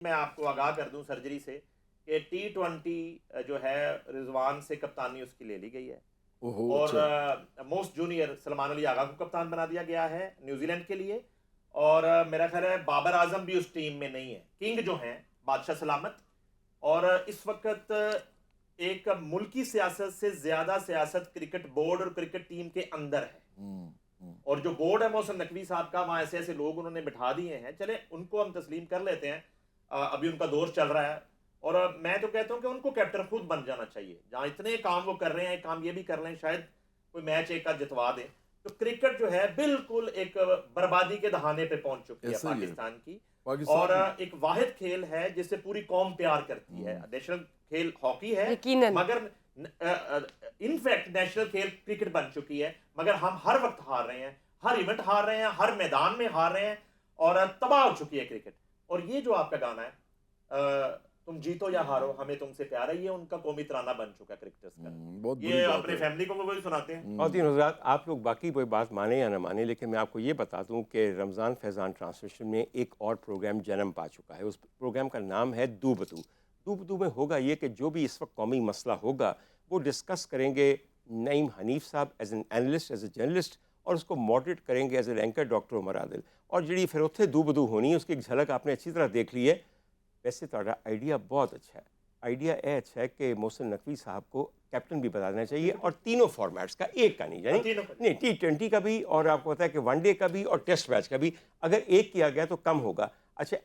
میں آپ کو آگاہ کر دوں سرجری سے کہ T20 جو ہے رضوان سے کپتانی اس کی لے لی گئی ہے اور موسٹ جونیئر سلمان علی آغا کو کپتان بنا دیا گیا ہے نیوزی لینڈ کے لیے. اور میرا خیال ہے بابر اعظم بھی اس ٹیم میں نہیں ہے. کنگ جو ہیں بادشاہ سلامت، اور اس وقت ایک ملکی سیاست سے زیادہ سیاست کرکٹ بورڈ اور کرکٹ ٹیم کے اندر ہے. اور جو بورڈ ہے محسن نقوی صاحب کا، وہاں ایسے ایسے لوگ انہوں نے بٹھا دیے ہیں. چلے ان کو ہم تسلیم کر لیتے ہیں، ابھی ان کا دور چل رہا ہے. اور میں تو کہتا ہوں کہ ان کو کیپٹن خود بن جانا چاہیے. جہاں اتنے کام وہ کر رہے ہیں، کام یہ بھی کر لیں، شاید کوئی میچ ایک کا جتوا دیں. تو کرکٹ جو ہے بالکل ایک بربادی کے دہانے پہ پہنچ چکی ہے پاکستان کی. اور ایک واحد کھیل ہے جس سے پوری قوم پیار کرتی ہے. نیشنل کھیل ہاکی ہے، مگر ان فیکٹ نیشنل کھیل کرکٹ بن چکی ہے. مگر ہم ہر وقت ہار رہے ہیں، ہر ایونٹ ہار رہے ہیں، ہر میدان میں ہار رہے ہیں، اور تباہ ہو چکی ہے کرکٹ. اور یہ جو آپ کا گانا ہے تم جیتو یا ہارو ہمیں تم سے پیار ہے، یہ ان کا قومی ترانہ بن چکا ہے کرکٹرز کا. یہ اپنے فیملی کو وہ سناتے ہیں. خواتین حضرات، آپ لوگ باقی کوئی بات مانیں یا نہ مانیں، لیکن میں آپ کو یہ بتا دوں کہ رمضان فیضان ٹرانسمیشن میں ایک اور پروگرام جنم پا چکا ہے. اس پروگرام کا نام ہے دو بدو. دو بدو میں ہوگا یہ کہ جو بھی اس وقت قومی مسئلہ ہوگا وہ ڈسکس کریں گے نعیم حنیف صاحب as an analyst, as a journalist, اور اس کو ماڈریٹ کریں گے ایز اے اینکر ڈاکٹر عمر عادل. اور جڑی پھر اتنے دو بدو ہونی ہے اس کی ایک جھلک آپ نے اچھی طرح دیکھ لی ہے. ویسے تھوڑا آئیڈیا بہت اچھا ہے. آئیڈیا یہ اچھا ہے کہ محسن نقوی صاحب کو کیپٹن بھی بتا دینا چاہیے، اور تینوں فارمیٹس کا، ایک کا نہیں، یعنی نہیں T20 کا بھی، اور آپ کو پتا ہے کہ ون ڈے کا بھی اور ٹیسٹ میچ کا بھی. اگر ایک کیا گیا تو کم ہوگا. اچھا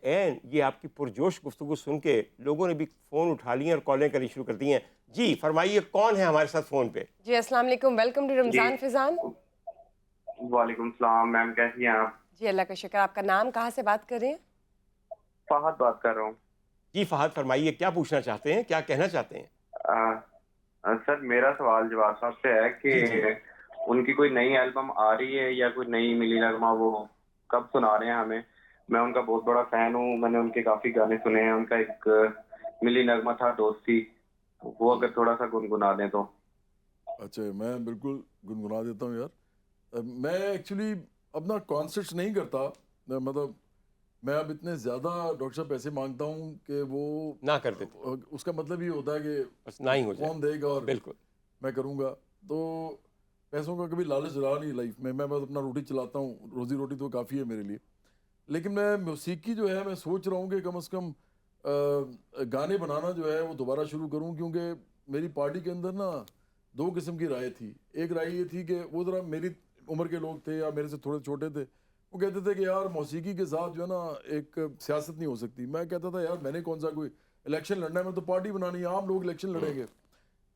یہ آپ کی پرجوش گفتگو سن کے لوگوں نے بھی فون اٹھا لیے اور کالیں کرنی شروع کر دی ہیں. جی فرمائیے، کون ہے ہمارے ساتھ فون پہ؟ جی السلام علیکم، ویلکم ٹو رمضان فیضان. وعلیکم السلام میم، کیسی ہیں آپ؟ جی اللہ کا شکر. آپ کا نام، کہاں سے بات کر رہے ہیں؟ فہد بات کر رہا ہوں. جی فہد فرمائیے، کیا پوچھنا چاہتے ہیں، کیا کہنا چاہتے ہیں؟ سر میرا سوال جواد صاحب سے ہے کہ ان کی کوئی نئی البم آ رہی ہے یا کوئی نئی ملی نغمہ، وہ کب سنا رہے ہیں ہمیں؟ میں ان کا بہت بڑا فین ہوں، میں نے ان کے کافی گانے سنے ہیں. ان کا ایک ملی نغمہ تھا دوستی، وہ اگر تھوڑا سا گنگنا دیں تو. اچھا میں بالکل گنگنا دیتا ہوں یار. میں ایکچولی اپنا کانسرٹس نہیں کرتا، مطلب میں اب اتنے زیادہ ڈاکٹر صاحب پیسے مانگتا ہوں کہ وہ نہ کر دیتے. اس کا مطلب یہ ہوتا ہے کہ بس نہ ہی ہو جائے، کون دے گا اور بالکل میں کروں گا. تو پیسوں کا کبھی لالچ رہا نہیں لائف میں. میں بس اپنا روٹی چلاتا ہوں، روزی روٹی تو کافی ہے میرے لیے. لیکن میں موسیقی جو ہے میں سوچ رہا ہوں کہ کم از کم گانے بنانا جو ہے وہ دوبارہ شروع کروں، کیونکہ میری پارٹی کے اندر نا دو قسم کی رائے تھی. ایک رائے یہ تھی کہ وہ ذرا میری عمر کے لوگ تھے یا میرے سے تھوڑے چھوٹے تھے، وہ کہتے تھے کہ یار موسیقی کے ساتھ جو ہے نا ایک سیاست نہیں ہو سکتی. میں کہتا تھا یار میں نے کون سا کوئی الیکشن لڑنا ہے، میں تو پارٹی بنانی ہے، عام لوگ الیکشن لڑیں گے.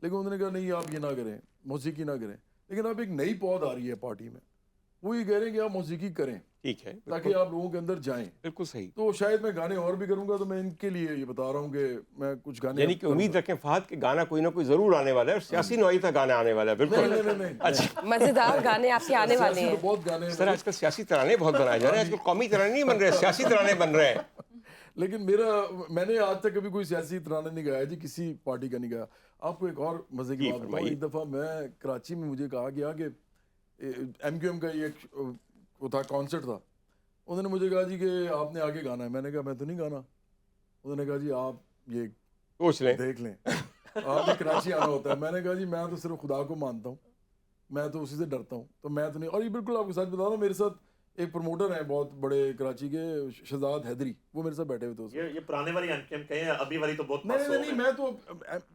لیکن انہوں نے کہا نہیں آپ یہ نہ کریں، موسیقی نہ کریں. لیکن اب ایک نئی پود آ رہی ہے پارٹی میں، وہ یہ کہہ رہے ہیں کہ آپ موسیقی کریں، ٹھیک ہے، تاکہ آپ لوگوں کے اندر جائیں. بالکل صحیح. تو شاید میں گانے اور بھی کروں گا. تو میں ان کے لیے یہ بتا رہا ہوں کہ میں کچھ گانے یعنی کہ امید رکھیں فہد کہ گانا کوئی نہ کوئی ضرور آنے والا ہے، اور سیاسی نوعیت کا گانا آنے والا ہے. بالکل اچھا مزیدار گانے آپ کے آنے والے ہیں. بہت گانے سر آج کل سیاسی ترانے بہت بنائے جا رہے ہیں. آج کل قومی ترانے نہیں بن رہے، سیاسی ترانے بن رہے ہیں. لیکن میں نے آج تک کبھی کوئی سیاسی ترانے نہیں گایا جی، کسی پارٹی کا نہیں گایا. آپ کو ایک اور مزے کی بات بتاؤں. ایک دفعہ میں کراچی میں، مجھے کہا گیا کہ MQM کا ایک وہ تھا کانسرٹ تھا. انہوں نے مجھے کہا جی کہ آپ نے آگے گانا ہے. میں نے کہا میں تو نہیں گانا. انہوں نے کہا جی آپ یہ سوچ لیں، دیکھ لیں، آپ نے کراچی آنا ہوتا ہے. میں نے کہا جی میں تو صرف خدا کو مانتا ہوں، میں تو اسی سے ڈرتا ہوں، تو میں تو نہیں. اور یہ بالکل آپ کے ساتھ بتا رہا ہوں، میرے ساتھ ایک پروموٹر ہیں بہت بڑے کراچی کے، شہزاد حیدری، وہ میرے ساتھ بیٹھے ہوئے تھے. یہ پرانے والی MQM کہیں ہیں، ابھی والی تو بہت نہیں میں تو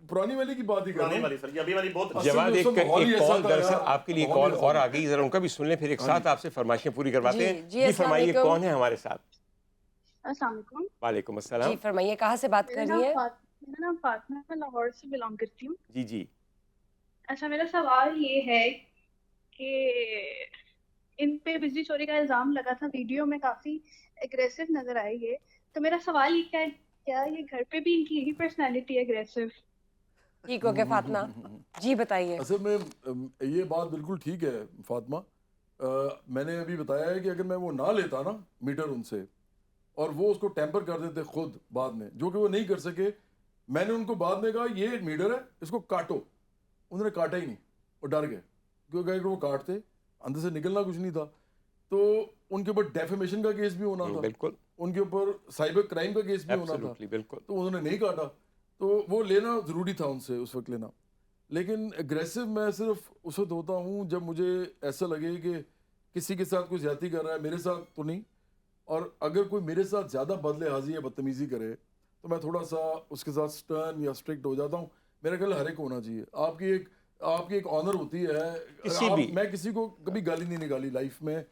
پرانی والی کی بات ہی کر رہا ہوں. سر ابھی والی بہت جواد ایک کال دراصل آپ کے لیے کال اور آ گئی، ذرا ان کا بھی سن لیں، پھر ایک ساتھ آپ سے فرمائشیں پوری کرواتے ہیں. جی فرمائیے کون ہے ہمارے ساتھ؟ السلام علیکم. وعلیکم السلام. جی فرمائیے، کہاں سے بات کر رہی ہیں؟ میرا نام فاطمہ، میں لاہور سے بلانگ کرتی ہوں. جی جی. اچھا میرا سوال یہ ہے کہ ان پہ بجلی چوری کا الزام لگا تھا، ویڈیو میں کافی اگریسو نظر آئی ہے. تو میرا سوال یہ ہے، کیا یہ گھر پہ بھی ان کی یہی پرسنالٹی ہے، اگریسو؟ ٹھیک ہو گیا فاطمہ، جی بتائیے. اصل میں یہ بات بالکل ٹھیک ہے فاطمہ. میں نے ابھی بتایا ہے کہ اگر میں وہ نہ لیتا نا میٹر ان سے، اور وہ اس کو ٹیمپر کر دیتے خود بعد میں، جو کہ وہ نہیں کر سکے. میں نے ان کو بعد میں کہا یہ میٹر ہے، اس کو کاٹو. انہوں نے کاٹا ہی نہیں، وہ ڈر گئے، کیونکہ اگر وہ کاٹتے اندر سے نکلنا کچھ نہیں تھا. تو ان کے اوپر ڈیفیمیشن کا کیس بھی ہونا تھا. بالکل. ان کے اوپر سائبر کرائم کا کیس بھی ہونا تھا, Absolutely, بالکل. تو انہوں نے نہیں کاٹا, تو وہ لینا ضروری تھا ان سے اس وقت لینا. لیکن اگریسو میں صرف اس وقت ہوتا ہوں جب مجھے ایسا لگے کہ کسی کے ساتھ کوئی زیادتی کر رہا ہے, میرے ساتھ تو نہیں, اور اگر کوئی میرے ساتھ زیادہ بد لحاظی یا بدتمیزی کرے تو میں تھوڑا سا اس کے ساتھ سٹرن یا اسٹرکٹ ہو جاتا ہوں. میرا خیال ہر ایک ہونا چاہیے. آپ کی ایک آنر ہوتی ہے. کسی بھی, میں کسی کو کبھی گالی نہیں نکالی لائف میں,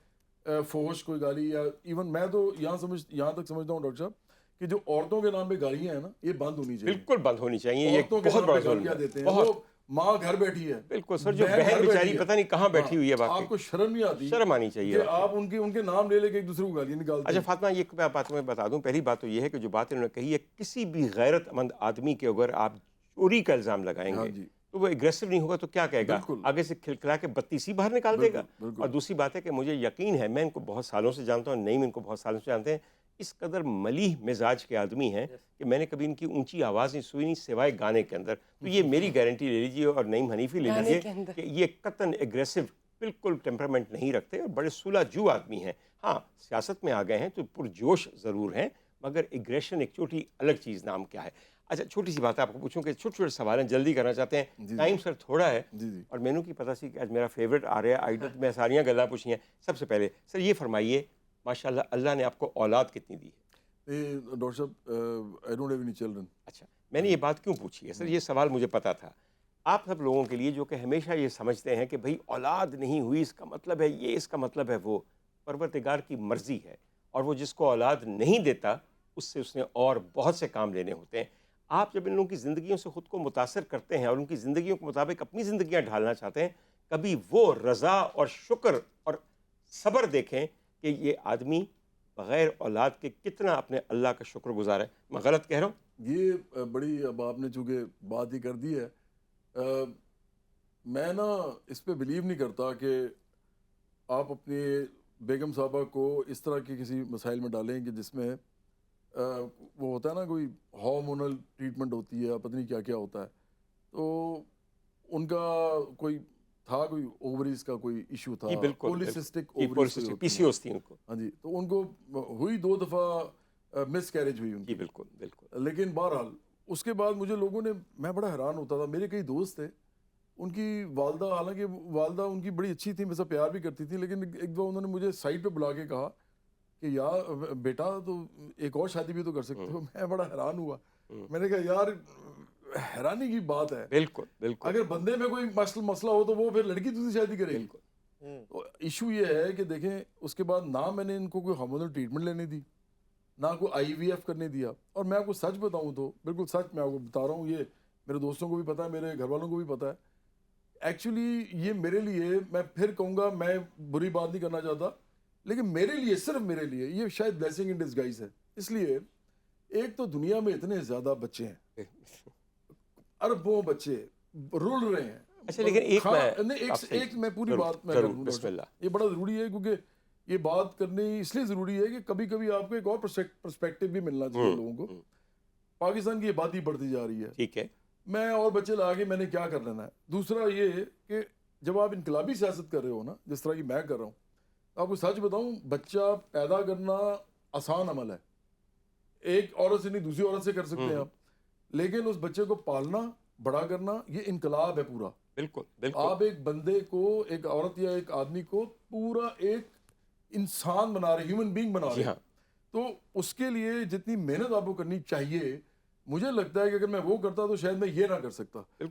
فوش کوئی گالی, یا ایون میں تو یہاں تک سمجھتا ہوں ڈاکٹر صاحب کہ جو عورتوں کے نام پہ گالیاں ہیں نا, یہ بند ہونی چاہیے. بالکل بند ہونی چاہیے. یہ عورتوں کے بہت نام بڑا پہ ظلم گالیاں ہے, دیتے ہیں. بہت. وہ ماں گھر بیٹھی ہے, بالکل سر, جو بہن بیچاری پتہ نہیں کہاں بیٹھی ہوئی ہے, آپ باقی کو شرم نہیں آتی؟ شرم آنی چاہیے کہ آپ ان کے نام لے کے ایک دوسرے کو گالیاں نکالتے اچھا ہیں. فاطمہ, یہ بات میں بتا دوں, پہلی بات تو یہ ہے کہ جو بات انہوں نے کہی ہے, کسی بھی غیرت مند آدمی کے اگر آپ چوری کا الزام لگائیں گے تو وہ اگریسو نہیں ہوگا تو کیا کہے گا, آگے سے کھلکھلا کے بتیسی باہر نکال دے گا. اور دوسری بات ہے کہ مجھے یقین ہے, میں ان کو بہت سالوں سے جانتا ہوں, نعیم ان کو بہت سالوں سے جانتے ہیں, اس قدر ملیح مزاج کے آدمی ہیں کہ میں نے کبھی ان کی اونچی آواز نہیں سنی سوائے گانے کے اندر. تو یہ میری گارنٹی لے لیجیے, اور نعیم حنیفی لے لیجیے کہ یہ قطعاً اگریسو بالکل ٹیمپرامنٹ نہیں رکھتے, اور بڑے صلح جو آدمی ہیں. ہاں سیاست میں آ گئے ہیں تو پرجوش ضرور ہیں, مگر ایگریشن ایک چھوٹی الگ چیز. نام کیا ہے؟ اچھا چھوٹی سی بات آپ کو پوچھوں کہ چھوٹے چھوٹے سوال ہیں, جلدی کرنا چاہتے ہیں, ٹائم سر تھوڑا ہے, اور مینو کی پتہ سی کہ آج میرا فیوریٹ آ رہا ہے, آئیڈت میں ساریاں گلاں پوچھی ہیں. سب سے پہلے سر یہ فرمائیے, ماشاء اللہ اللہ نے آپ کو اولاد کتنی دی ہے؟ ڈاکٹر صاحب I don't have any children. اچھا, میں نے یہ بات کیوں پوچھی ہے سر, یہ سوال مجھے پتا تھا. آپ سب لوگوں کے لیے جو کہ ہمیشہ یہ سمجھتے ہیں کہ بھئی اولاد نہیں ہوئی اس کا مطلب ہے یہ, اس کا مطلب ہے وہ, پروردگار کی مرضی ہے, اور وہ جس کو اولاد نہیں دیتا اس سے اس نے اور بہت سے کام لینے ہوتے ہیں. آپ جب ان لوگوں کی زندگیوں سے خود کو متاثر کرتے ہیں اور ان کی زندگیوں کے مطابق اپنی زندگیاں ڈھالنا چاہتے ہیں, کبھی وہ رضا اور شکر اور صبر دیکھیں کہ یہ آدمی بغیر اولاد کے کتنا اپنے اللہ کا شکر گزار ہے. میں غلط کہہ رہا ہوں؟ یہ بڑی, اب آپ نے چونکہ بات ہی کر دی ہے, میں نا اس پہ بلیو نہیں کرتا کہ آپ اپنی بیگم صاحبہ کو اس طرح کے کسی مسائل میں ڈالیں کہ جس میں وہ ہوتا ہے نا کوئی ہارمونل ٹریٹمنٹ ہوتی ہے, پتہ نہیں کیا کیا ہوتا ہے. تو ان کا کوئی تھا, کوئی اووریز کا کوئی ایشو تھا, پولیسسٹک اووریز, پی سی اوز تھی ان کو. ہاں جی, تو ان کو ہوئی 2 دفعہ مس کیریج ہوئی ان کی. بالکل بالکل. لیکن بہرحال اس کے بعد مجھے لوگوں نے, میں بڑا حیران ہوتا تھا, میرے کئی دوست تھے, ان کی والدہ, حالانکہ والدہ ان کی بڑی اچھی تھی, میرے سے پیار بھی کرتی تھی, لیکن ایک دفعہ انہوں نے مجھے سائڈ پہ بلا کے کہا کہ یار بیٹا تو ایک اور شادی بھی تو کر سکتے ہو. میں بڑا حیران ہوا, میں نے کہا یار حیرانی کی بات ہے. بالکل بالکل. اگر بندے میں کوئی مسئلہ ہو تو وہ پھر لڑکی دوسری شادی کرے گی. ایشو یہ ہے کہ دیکھیں اس کے بعد نہ میں نے ان کو کوئی ہارمونل ٹریٹمنٹ لینے دی, نہ کوئی آئی وی ایف کرنے دیا. اور میں آپ کو سچ بتاؤں تو بالکل سچ میں آپ کو بتا رہا ہوں, یہ میرے دوستوں کو بھی پتہ ہے, میرے گھر والوں کو بھی پتہ ہے. ایکچولی یہ میرے لیے, میں پھر کہوں گا, میں بری بات نہیں کرنا چاہتا, لیکن میرے لیے, صرف میرے لیے یہ شاید بلیسنگ ان ڈسگائز ہے. اس لیے ایک تو دنیا میں اتنے زیادہ بچے ہیں, اربوں بچے رول رہے ہیں. اچھا لیکن ایک میں پوری بات میں کروں, یہ بڑا ضروری ہے, کیونکہ یہ بات کرنی اس لیے ضروری ہے کہ کبھی کبھی آپ کو ایک اور پرسپیکٹو بھی ملنا چاہیے لوگوں کو. پاکستان کی آبادی بڑھتی جا رہی ہے, ٹھیک ہے, میں اور بچے لا کے میں نے کیا کر لینا ہے. دوسرا یہ کہ جب آپ انقلابی سیاست کر رہے ہو نا, جس طرح کی میں کر رہا ہوں, آپ کو سچ بتاؤں, بچہ پیدا کرنا آسان عمل ہے, ایک عورت سے نہیں دوسری عورت سے کر سکتے ہیں آپ, لیکن اس بچے کو پالنا, بڑا کرنا, یہ انقلاب ہے پورا. بالکل بالکل. آپ ایک بندے کو, ایک عورت یا ایک آدمی کو پورا ایک انسان بنا رہے, ہیومن بینگ بنا رہے. تو اس کے لیے جتنی محنت آپ کو کرنی چاہیے, مجھے لگتا ہے کہ اگر میں وہ کرتا تو شاید میں یہ نہ کر سکتا.